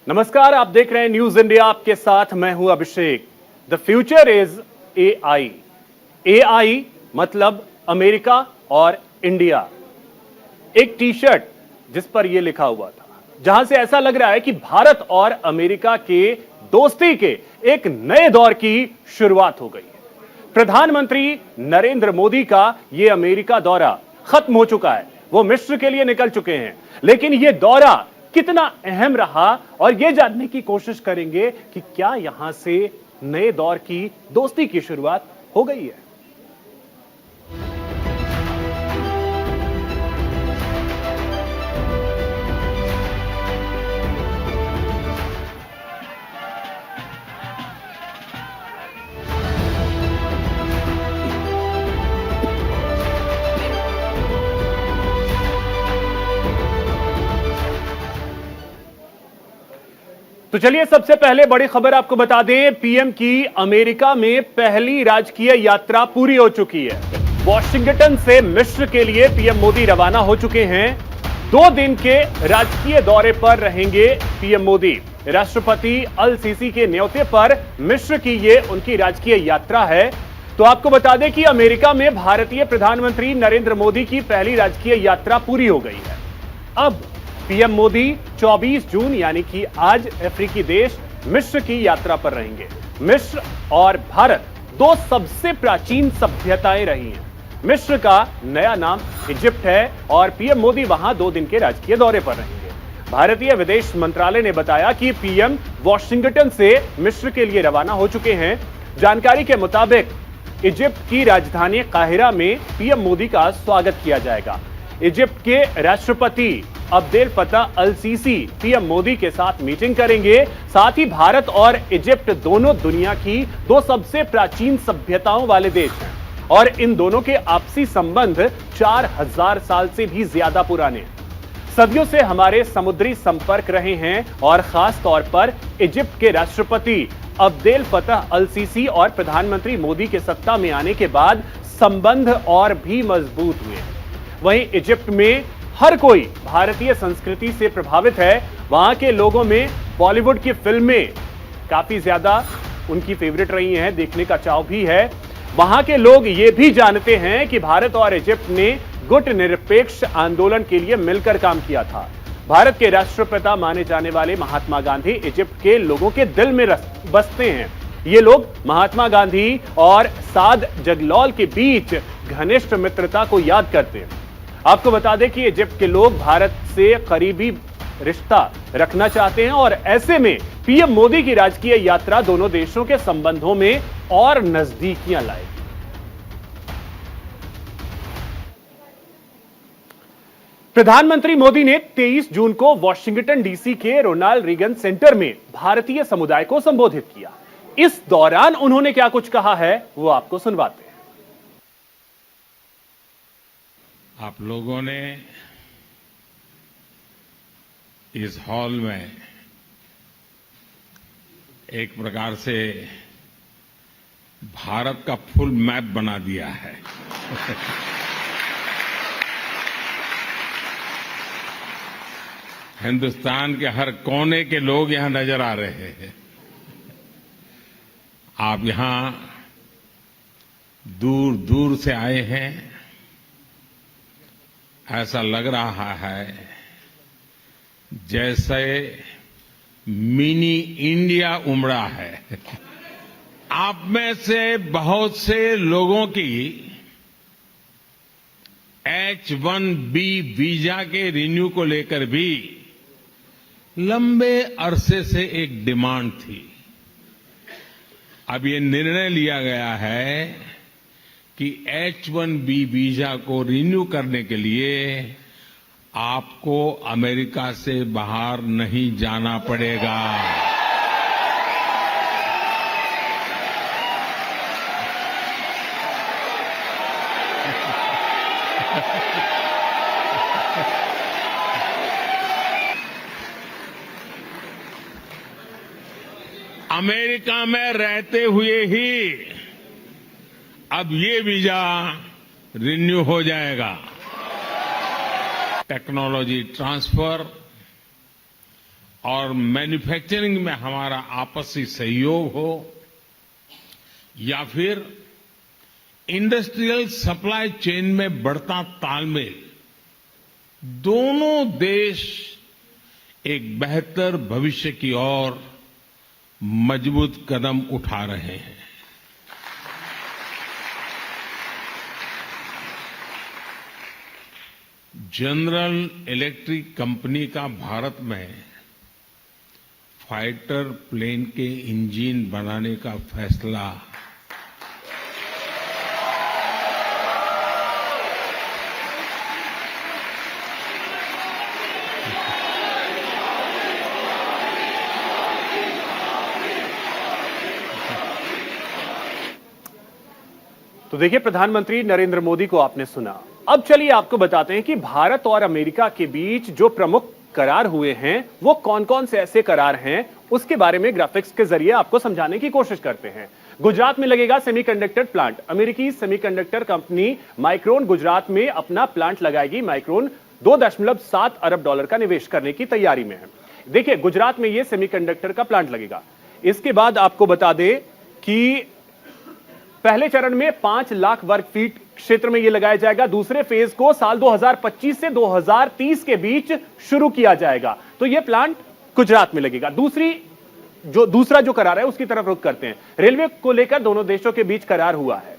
नमस्कार, आप देख रहे हैं न्यूज इंडिया। आपके साथ मैं हूं Abhishek. The future is AI. AI मतलब अमेरिका और इंडिया। एक टी शर्ट जिस पर यह लिखा हुआ था, जहां से ऐसा लग रहा है कि भारत और अमेरिका के दोस्ती के एक नए दौर की शुरुआत हो गई है। प्रधानमंत्री नरेंद्र मोदी का यह अमेरिका दौरा खत्म हो चुका है। वो मिस्र के लिए निकल चुके हैं, लेकिन यह दौरा कितना अहम रहा और यह जानने की कोशिश करेंगे कि क्या यहां से नए दौर की दोस्ती की शुरुआत हो गई है। तो चलिए सबसे पहले बड़ी खबर आपको बता दें, पीएम की अमेरिका में पहली राजकीय यात्रा पूरी हो चुकी है। वॉशिंगटन से मिस्र के लिए पीएम मोदी रवाना हो चुके हैं। 2 दिन के राजकीय दौरे पर रहेंगे पीएम मोदी। राष्ट्रपति अल सीसी के न्योते पर मिस्र की यह उनकी राजकीय यात्रा है। तो आपको बता दें कि अमेरिका में भारतीय प्रधानमंत्री नरेंद्र मोदी की पहली राजकीय यात्रा पूरी हो गई है। अब पीएम मोदी 24 जून यानी कि आज अफ्रीकी देश मिस्र की यात्रा पर रहेंगे। मिस्र और भारत 2 सबसे प्राचीन सभ्यताएं रही हैं। मिस्र का नया नाम इजिप्ट है और पीएम मोदी वहां 2 दिन के राजकीय दौरे पर रहेंगे। भारतीय विदेश मंत्रालय ने बताया कि पीएम वॉशिंगटन से मिस्र के लिए रवाना हो चुके हैं। जानकारी के मुताबिक इजिप्ट की राजधानी काहिरा में पीएम मोदी का स्वागत किया जाएगा। इजिप्ट के राष्ट्रपति अब्देल फतह अल सीसी पीएम मोदी के साथ मीटिंग करेंगे। साथ ही भारत और इजिप्ट दोनों दुनिया की 2 सबसे प्राचीन सभ्यताओं वाले देश हैं और इन दोनों के आपसी संबंध 4000 साल से भी ज्यादा पुराने हैं। सदियों से हमारे समुद्री संपर्क रहे हैं और खास तौर पर इजिप्ट के राष्ट्रपति अब्देल फतह अल सीसी और प्रधानमंत्री मोदी के सत्ता में आने के बाद संबंध और भी मजबूत हुए। वहीं इजिप्ट में हर कोई भारतीय संस्कृति से प्रभावित है। वहां के लोगों में बॉलीवुड की फिल्में काफी ज्यादा उनकी फेवरेट रही हैं, देखने का चाव भी है। वहां के लोग ये भी जानते हैं कि भारत और इजिप्ट ने गुटनिरपेक्ष आंदोलन के लिए मिलकर काम किया था। भारत के राष्ट्रपिता माने जाने वाले महात्मा गांधी इजिप्ट के लोगों के दिल में बसते हैं। ये लोग महात्मा गांधी और साद जगलौल के बीच घनिष्ठ मित्रता को याद करते हैं। आपको बता दें कि इजिप्ट के लोग भारत से करीबी रिश्ता रखना चाहते हैं और ऐसे में पीएम मोदी की राजकीय यात्रा दोनों देशों के संबंधों में और नजदीकियां लाएगी। प्रधानमंत्री मोदी ने 23 जून को वॉशिंगटन डीसी के रोनाल्ड रीगन सेंटर में भारतीय समुदाय को संबोधित किया। इस दौरान उन्होंने क्या कुछ कहा है वो आपको सुनवाते हैं। आप लोगों ने इस हॉल में एक प्रकार से भारत का फुल मैप बना दिया है। हिंदुस्तान के हर कोने के लोग यहां नजर आ रहे हैं। आप यहां दूर दूर से आए हैं। ऐसा लग रहा है जैसे मिनी इंडिया उमड़ा है। आप में से बहुत से लोगों की H-1B वीजा के रिन्यू को लेकर भी लंबे अरसे से एक डिमांड थी। अब ये निर्णय लिया गया है कि H-1B वीजा को रिन्यू करने के लिए आपको अमेरिका से बाहर नहीं जाना पड़ेगा। अमेरिका में रहते हुए ही अब ये वीजा रिन्यू हो जाएगा। टेक्नोलॉजी ट्रांसफर और मैन्युफैक्चरिंग में हमारा आपसी सहयोग हो या फिर इंडस्ट्रियल सप्लाई चेन में बढ़ता तालमेल, दोनों देश एक बेहतर भविष्य की ओर मजबूत कदम उठा रहे हैं। जनरल इलेक्ट्रिक कंपनी का भारत में फाइटर प्लेन के इंजन बनाने का फैसला तो देखिए, प्रधानमंत्री नरेंद्र मोदी को आपने सुना। अब चलिए आपको बताते हैं कि भारत और अमेरिका के बीच जो प्रमुख करार हुए हैं वो कौन कौन से ऐसे करार हैं, उसके बारे में ग्राफिक्स के जरिए आपको समझाने की कोशिश करते हैं। गुजरात में लगेगा सेमीकंडक्टर प्लांट। अमेरिकी सेमीकंडक्टर कंपनी माइक्रोन गुजरात में अपना प्लांट लगाएगी। माइक्रोन $2.7 अरब का निवेश करने की तैयारी में है। देखिए, गुजरात में यह सेमीकंडक्टर का प्लांट लगेगा। इसके बाद आपको बता दें कि पहले चरण में 5 लाख वर्ग फीट क्षेत्र में यह लगाया जाएगा। दूसरे फेज को साल 2025 से 2030 के बीच शुरू किया जाएगा। तो यह प्लांट गुजरात में लगेगा। दूसरा जो करार है उसकी तरफ रुख करते हैं। रेलवे को लेकर दोनों देशों के बीच करार हुआ है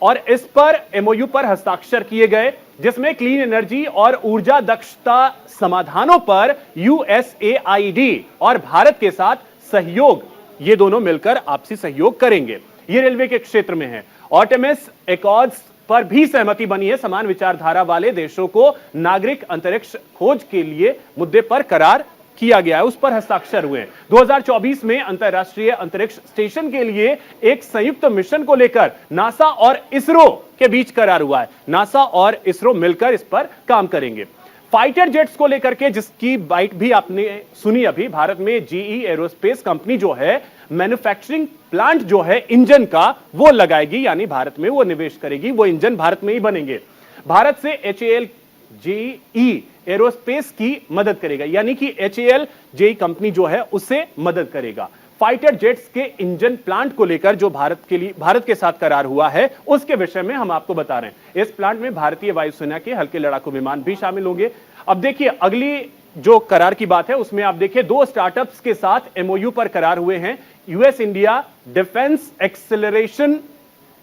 और इस पर एमओयू पर हस्ताक्षर किए गए, जिसमें क्लीन एनर्जी और ऊर्जा दक्षता समाधानों पर यूएसएआईडी और भारत के साथ सहयोग, ये दोनों मिलकर आपसी सहयोग करेंगे। ये रेलवे के क्षेत्र में है। ऑर्टेमिस एकॉर्ड्स पर भी सहमति बनी है। समान विचारधारा वाले देशों को नागरिक अंतरिक्ष खोज के लिए मुद्दे पर करार किया गया है, उस पर हस्ताक्षर हुए हैं। 2024 में अंतरराष्ट्रीय अंतरिक्ष स्टेशन के लिए एक संयुक्त मिशन को लेकर नासा और इसरो के बीच करार हुआ है। नासा और इसरो मिलकर इस पर काम करेंगे। फाइटर जेट्स को लेकर के जिसकी बाइट भी आपने सुनी अभी, भारत में जीई एरोस्पेस कंपनी जो है मैन्युफैक्चरिंग प्लांट जो है इंजन का वो लगाएगी, यानी भारत में वो निवेश करेगी। वो इंजन भारत में ही बनेंगे। भारत से HAL जीई एरोस्पेस की मदद करेगा, यानी कि HAL जेई कंपनी जो है उससे मदद करेगा। फाइटर जेट्स के इंजन प्लांट को लेकर जो भारत के साथ करार हुआ है उसके विषय में हम आपको बता रहे हैं। इस प्लांट में भारतीय वायुसेना के हल्के लड़ाकू विमान भी शामिल होंगे। अब देखिए, अगली जो करार की बात है उसमें आप देखिए 2 स्टार्टअप्स के साथ एमओयू पर करार हुए हैं। यूएस इंडिया डिफेंस एक्सेलरेशन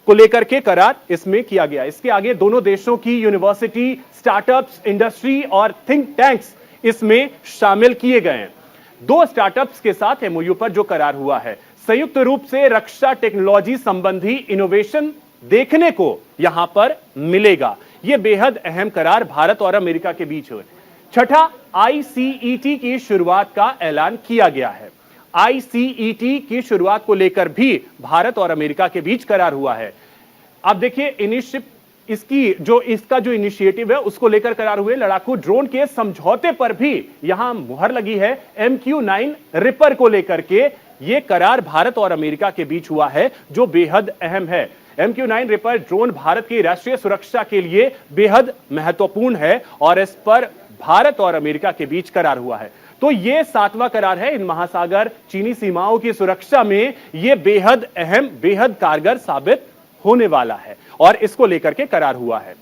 को लेकर के करार इसमें किया गया। इसके आगे दोनों देशों की यूनिवर्सिटी, स्टार्टअप्स, इंडस्ट्री और थिंक टैंक्स इसमें शामिल किए गए हैं। 2 स्टार्टअप्स के साथ एमओयू पर जो करार हुआ है, संयुक्त रूप से रक्षा टेक्नोलॉजी संबंधी इनोवेशन देखने को यहां पर मिलेगा। यह बेहद अहम करार भारत और अमेरिका के बीच हुए। छठा, आईसीईटी की शुरुआत का ऐलान किया गया है। आईसीईटी की शुरुआत को लेकर भी भारत और अमेरिका के बीच करार हुआ है। आप देखिए, इसका जो इनिशिएटिव है उसको लेकर करार हुए। लड़ाकू ड्रोन के समझौते पर भी यहां मुहर लगी है। MQ-9 रिपर को लेकर के यह करार भारत और अमेरिका के बीच हुआ है, जो बेहद अहम है। MQ-9 रिपर ड्रोन भारत की राष्ट्रीय सुरक्षा के लिए बेहद महत्वपूर्ण है और इस पर भारत और अमेरिका के बीच करार हुआ है। तो यह 7वां करार है। इन महासागर चीनी सीमाओं की सुरक्षा में यह बेहद अहम, बेहद कारगर साबित होने वाला है और इसको लेकर के करार हुआ है।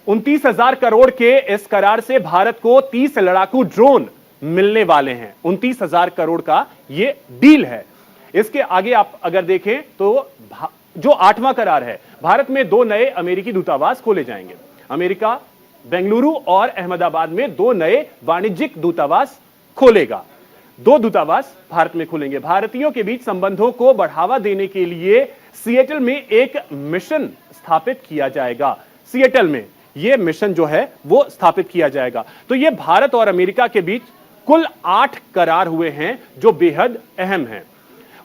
29,000 करोड़ के इस करार से भारत को 30 लड़ाकू ड्रोन मिलने वाले हैं। 29,000 करोड़ का यह डील है। इसके आगे आप अगर देखें तो जो 8वां करार है, भारत में 2 नए अमेरिकी दूतावास खोले जाएंगे। अमेरिका बेंगलुरु और अहमदाबाद में 2 नए वाणिज्यिक दूतावास खोलेगा। 2 दूतावास भारत में खुलेंगे। भारतीयों के बीच संबंधों को बढ़ावा देने के लिए सिएटल में एक मिशन स्थापित किया जाएगा। सिएटल में यह मिशन जो है वो स्थापित किया जाएगा। तो यह भारत और अमेरिका के बीच कुल 8 करार हुए हैं जो बेहद अहम हैं।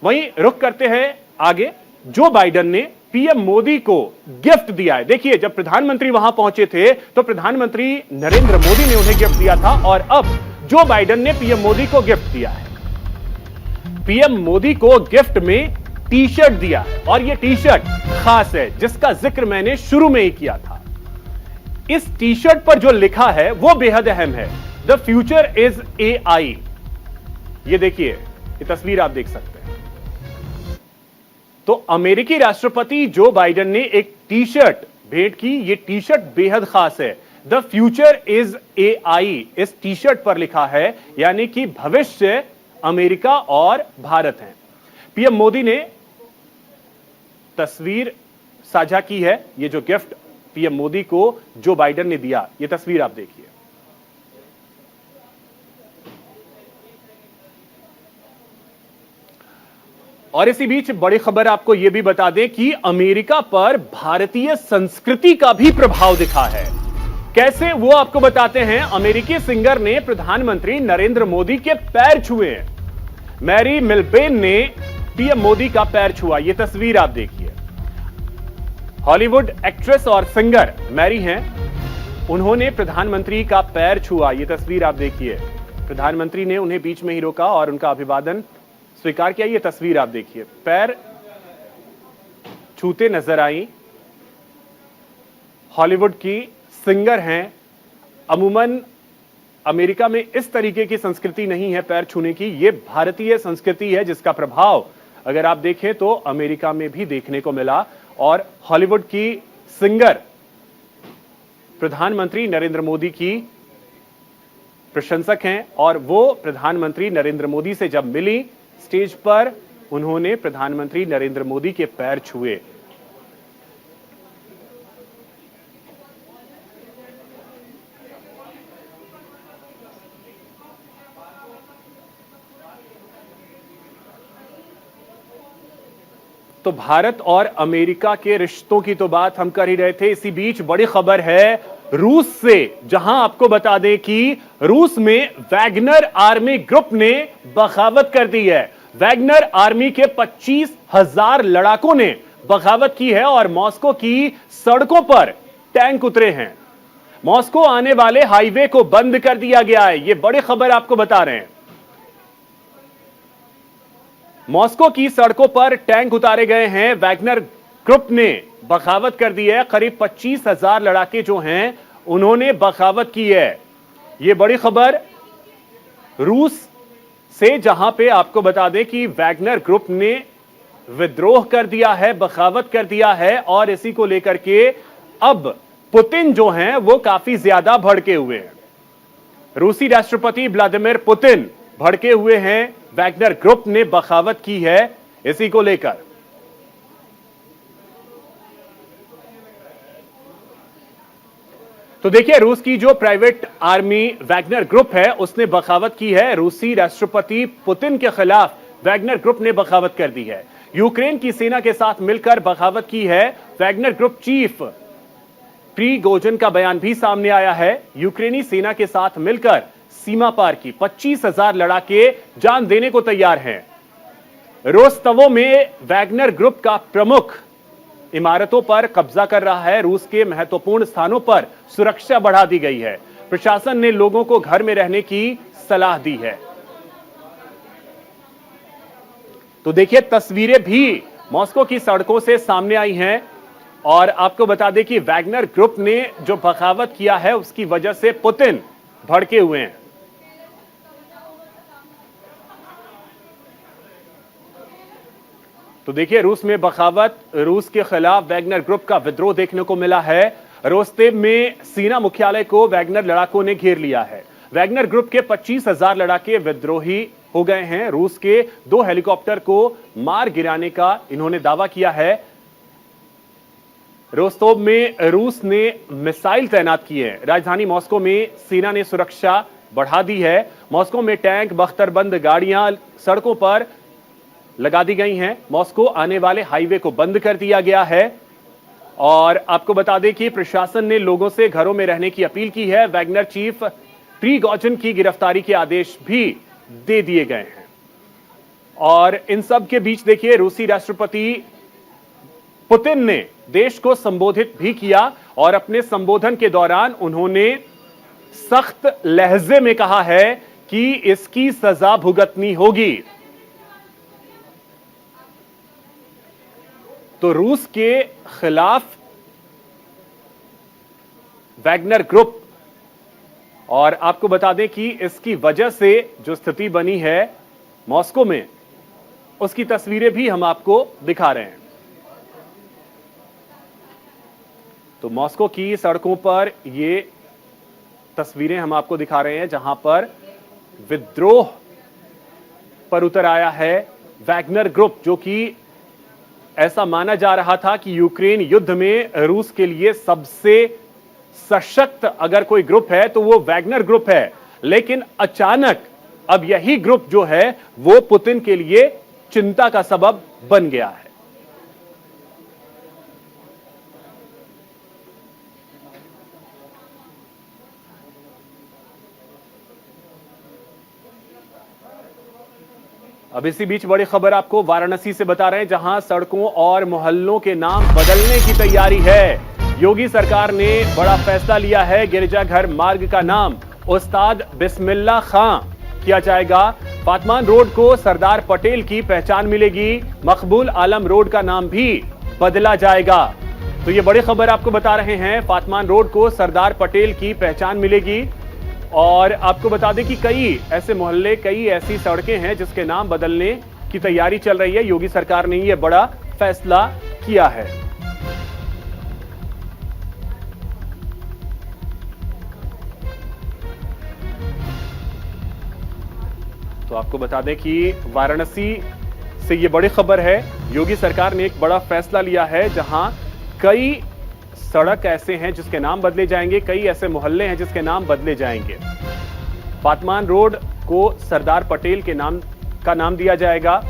वहीं रुख करते हैं आगे। जो बाइडेन ने पीएम मोदी को गिफ्ट दिया है। देखिए, जब प्रधानमंत्री वहां पहुंचे थे तो प्रधानमंत्री नरेंद्र मोदी ने उन्हें गिफ्ट दिया था और अब जो बाइडेन ने पीएम मोदी को गिफ्ट दिया है। पीएम मोदी को गिफ्ट में टी-शर्ट दिया है और यह टी-शर्ट खास है, जिसका जिक्र मैंने शुरू में ही किया था। इस टी-शर्ट पर जो लिखा है वो बेहद अहम है। The future is AI। ये देखिए, ये तस्वीर आप देख सकते हैं। तो अमेरिकी राष्ट्रपति जो बाइडेन ने एक टी शर्ट भेंट की। ये टी शर्ट बेहद खास है। द फ्यूचर इज एआई इस टी शर्ट पर लिखा है, यानी कि भविष्य अमेरिका और भारत है। पीएम मोदी ने तस्वीर साझा की है। ये जो गिफ्ट पीएम मोदी को जो बाइडेन ने दिया, ये तस्वीर आप देखिए। और इसी बीच बड़ी खबर आपको यह भी बता दें कि अमेरिका पर भारतीय संस्कृति का भी प्रभाव दिखा है। कैसे, वो आपको बताते हैं। अमेरिकी सिंगर ने प्रधानमंत्री नरेंद्र मोदी के पैर छुए हैं। मैरी मिलबेन ने पीएम मोदी का पैर छुआ। यह तस्वीर आप देखिए। हॉलीवुड एक्ट्रेस और सिंगर मैरी हैं, उन्होंने प्रधानमंत्री का पैर छुआ। यह तस्वीर आप देखिए। प्रधानमंत्री ने उन्हें बीच में ही रोका और उनका अभिवादन स्वीकार किया। यह तस्वीर आप देखिए। पैर छूते नजर आई। हॉलीवुड की सिंगर हैं। अमूमन अमेरिका में इस तरीके की संस्कृति नहीं है पैर छूने की। यह भारतीय संस्कृति है जिसका प्रभाव अगर आप देखें तो अमेरिका में भी देखने को मिला। और हॉलीवुड की सिंगर प्रधानमंत्री नरेंद्र मोदी की प्रशंसक हैं और वो प्रधानमंत्री नरेंद्र मोदी से जब मिली स्टेज पर, उन्होंने प्रधानमंत्री नरेंद्र मोदी के पैर छुए। तो भारत और अमेरिका के रिश्तों की तो बात हम कर ही रहे थे। इसी बीच बड़ी खबर है रूस से, जहां आपको बता दें कि रूस में वैगनर आर्मी ग्रुप ने बगावत कर दी है। वैगनर आर्मी के 25,000 लड़ाकों ने बगावत की है और मॉस्को की सड़कों पर टैंक उतरे हैं। मॉस्को आने वाले हाईवे को बंद कर दिया गया है। यह बड़ी खबर आपको बता रहे हैं। मॉस्को की सड़कों पर टैंक उतारे गए हैं। वैगनर ग्रुप ने बगावत कर दी है। करीब 25,000 लड़ाके जो हैं उन्होंने बगावत की है। यह बड़ी खबर रूस से, जहां पे आपको बता दें कि वैगनर ग्रुप ने विद्रोह कर दिया है, बगावत कर दिया है और इसी को लेकर के अब पुतिन जो हैं वो काफी ज्यादा भड़के हुए हैं। रूसी राष्ट्रपति व्लादिमीर पुतिन भड़के हुए हैं। वैगनर ग्रुप ने बगावत की है इसी को लेकर। तो देखिए, रूस की जो प्राइवेट आर्मी वैगनर ग्रुप है उसने बगावत की है। रूसी राष्ट्रपति पुतिन के खिलाफ वैगनर ग्रुप ने बगावत कर दी है। यूक्रेन की सेना के साथ मिलकर बगावत की है। वैगनर ग्रुप चीफ प्रिगोजिन का बयान भी सामने आया है। यूक्रेनी सेना के साथ मिलकर सीमा पार की 25,000 लड़ाके जान देने को तैयार हैं। रोस्तवो में वैगनर ग्रुप का प्रमुख इमारतों पर कब्जा कर रहा है। रूस के महत्वपूर्ण स्थानों पर सुरक्षा बढ़ा दी गई है। प्रशासन ने लोगों को घर में रहने की सलाह दी है। तो देखिए, तस्वीरें भी मॉस्को की सड़कों से सामने आई हैं और आपको बता दें कि वैगनर ग्रुप ने जो बगावत किया है उसकी वजह से पुतिन भड़के हुए हैं। तो देखिए, रूस में बगावत, रूस के खिलाफ वैगनर ग्रुप का विद्रोह देखने को मिला है। रोस्तेव में सेना मुख्यालय को वैगनर लड़ाकों ने घेर लिया है। वैगनर ग्रुप के 25,000 लड़ाके विद्रोही हो गए हैं। रूस के 2 हेलीकॉप्टर को मार गिराने का इन्होंने दावा किया है। रोस्तोव में रूस ने मिसाइल तैनात किए हैं। राजधानी मॉस्को में सेना ने सुरक्षा बढ़ा दी है। मॉस्को में टैंक, बख्तरबंद गाड़ियां सड़कों पर लगा दी गई हैं। मॉस्को आने वाले हाईवे को बंद कर दिया गया है और आपको बता दें कि प्रशासन ने लोगों से घरों में रहने की अपील की है। वैगनर चीफ प्रिगोजिन की गिरफ्तारी के आदेश भी दे दिए गए हैं। और इन सब के बीच देखिए, रूसी राष्ट्रपति पुतिन ने देश को संबोधित भी किया और अपने संबोधन के दौरान उन्होंने सख्त लहजे में कहा है कि इसकी सजा भुगतनी होगी। तो रूस के खिलाफ वैगनर ग्रुप, और आपको बता दें कि इसकी वजह से जो स्थिति बनी है मॉस्को में, उसकी तस्वीरें भी हम आपको दिखा रहे हैं। तो मॉस्को की सड़कों पर ये तस्वीरें हम आपको दिखा रहे हैं जहां पर विद्रोह पर उतर आया है वैगनर ग्रुप, जो कि ऐसा माना जा रहा था कि यूक्रेन युद्ध में रूस के लिए सबसे सशक्त अगर कोई ग्रुप है तो वो वैगनर ग्रुप है। लेकिन अचानक अब यही ग्रुप जो है वो पुतिन के लिए चिंता का सबब बन गया है। अब इसी बीच बड़ी खबर आपको वाराणसी से बता रहे हैं, जहां सड़कों और मोहल्लों के नाम बदलने की तैयारी है। योगी सरकार ने बड़ा फैसला लिया है। गिरजाघर मार्ग का नाम उस्ताद बिस्मिल्लाह खां किया जाएगा। फातमान रोड को सरदार पटेल की पहचान मिलेगी। मकबूल आलम रोड का नाम भी बदला जाएगा। तो ये बड़ी खबर आपको बता रहे हैं, फातमान रोड को सरदार पटेल की पहचान मिलेगी। और आपको बता दें कि कई ऐसे मोहल्ले, कई ऐसी सड़कें हैं जिसके नाम बदलने की तैयारी चल रही है। योगी सरकार ने यह बड़ा फैसला किया है। तो आपको बता दें कि वाराणसी से यह बड़ी खबर है। योगी सरकार ने एक बड़ा फैसला लिया है, जहां कई सड़क ऐसे हैं जिसके नाम बदले जाएंगे, कई ऐसे मोहल्ले हैं जिसके नाम बदले जाएंगे। फातमान रोड को सरदार पटेल के नाम का नाम दिया जाएगा।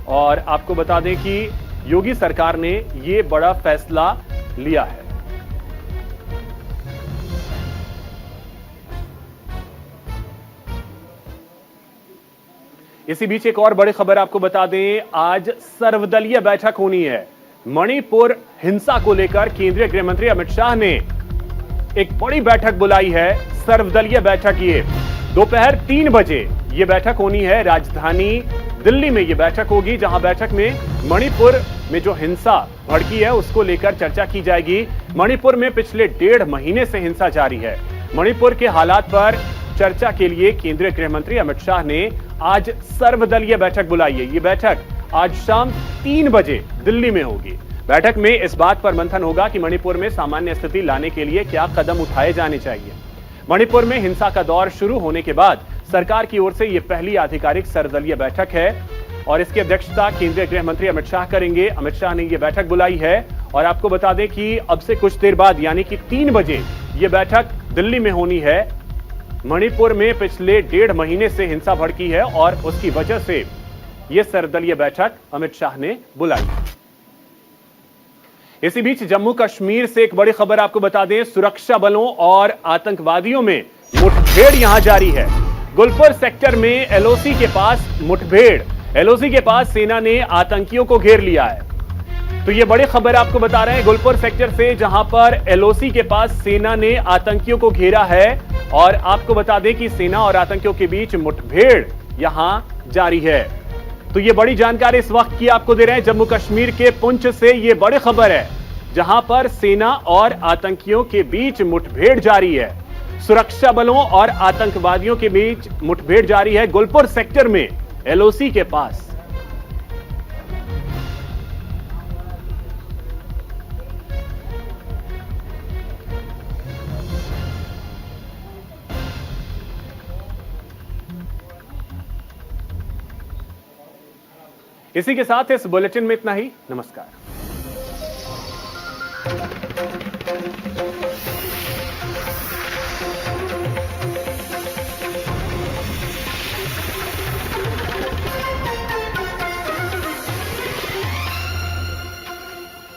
और आपको बता दें कि योगी सरकार ने यह बड़ा फैसला लिया है। इसी बीच एक और बड़ी खबर आपको बता दें, आज सर्वदलीय बैठक होनी है। मणिपुर हिंसा को लेकर केंद्रीय गृह मंत्री अमित शाह ने एक बड़ी बैठक बुलाई है। सर्वदलीय बैठक ये दोपहर 3 बजे ये बैठक होनी है। राजधानी दिल्ली में ये बैठक होगी, जहां बैठक में मणिपुर में जो हिंसा भड़की है उसको लेकर चर्चा की जाएगी। मणिपुर में पिछले 1.5 महीने से हिंसा जारी है। मणिपुर के हालात पर चर्चा के लिए केंद्रीय गृह मंत्री अमित शाह ने आज सर्वदलीय बैठक बुलाई है। ये बैठक आज शाम 3 बजे दिल्ली में होगी। बैठक में इस बात पर मंथन होगा कि मणिपुर में सामान्य स्थिति लाने के लिए क्या कदम उठाए जाने चाहिए। मणिपुर में हिंसा का दौर शुरू होने के बाद सरकार की ओर से यह पहली आधिकारिक सर्वदलीय बैठक है और इसकी अध्यक्षता केंद्रीय गृह मंत्री अमित शाह करेंगे। अमित शाह ने यह बैठक बुलाई है और आपको बता दें कि अब से कुछ देर बाद यानी कि 3 बजे यह बैठक दिल्ली में होनी है। मणिपुर में पिछले 1.5 महीने से हिंसा भड़की है और उसकी वजह से यह सर्वदलीय बैठक अमित शाह ने बुलाई। इसी बीच जम्मू कश्मीर से एक बड़ी खबर आपको बता दें, सुरक्षा बलों और आतंकवादियों में मुठभेड़ यहां जारी है। गुलपुर सेक्टर में एलओसी के पास मुठभेड़, एलओसी के पास सेना ने आतंकियों को घेर लिया है। तो यह बड़ी खबर आपको बता रहे हैं गुलपुर सेक्टर से, जहां पर एलओसी के पास सेना ने आतंकियों को घेरा है। और आपको बता दें कि सेना और आतंकियों के बीच मुठभेड़ यहां जारी है। तो ये बड़ी जानकारी इस वक्त की आपको दे रहे हैं जम्मू कश्मीर के पुंछ से। ये बड़ी खबर है जहां पर सेना और आतंकियों के बीच मुठभेड़ जारी है। सुरक्षा बलों और आतंकवादियों के बीच मुठभेड़ जारी है गुलपुर सेक्टर में एलओसी के पास। इसी के साथ इस बुलेटिन में इतना ही। नमस्कार।